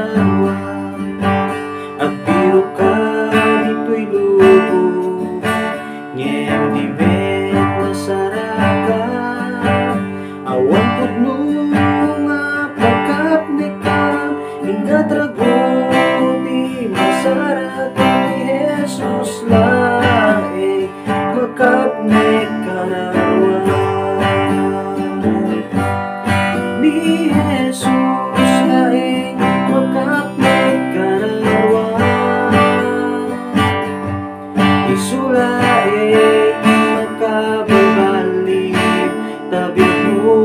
kararwa. Agbiro ka dito'y lubo, ngem di bet masarakan. Awan pudno nga pagkapnikam, hingga trago di masarakan ni Jesus laeng makapnik kararwa. Ni Jesus laeng makapnik kararwa. Isu laeng makababalik tabi mo.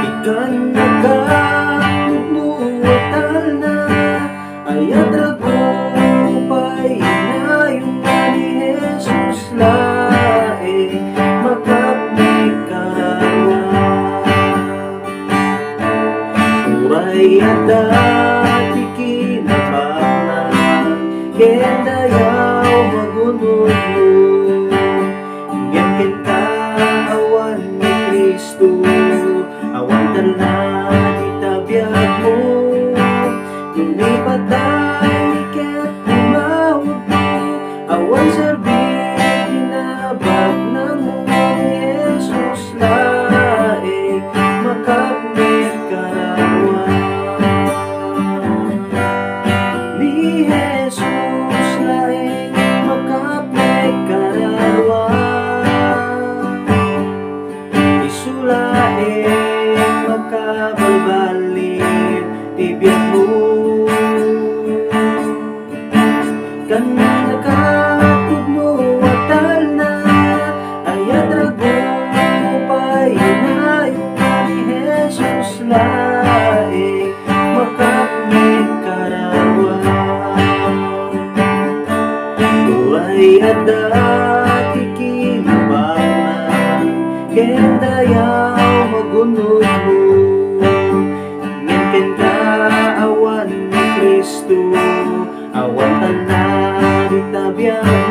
Ikan nagkakutnuwatal na ayat rago upay na yung ni Jesus laeng makapnik kararwa. Uray dati kinabangnan, ken dayaw magunod mo. Ngem ken ka awan ni Kristo, awan tala di tabiag mo. Lumipatay ket lumawag mo, awan serbi kinabag na mo ni Jesus laeng makapnik kararwa. Ni Jesus laeng makapnik kararwa. Isu laeng makabalbalik tibiyag mo. Kan nakatugnuwatal na ayat rago upay na yung ni Jesus laeng makapnik kararwa. Uray dati kinabangnan, ken dayaw magunod mo. Ngem ken ka awan ni Kristo, awan tala di tabiag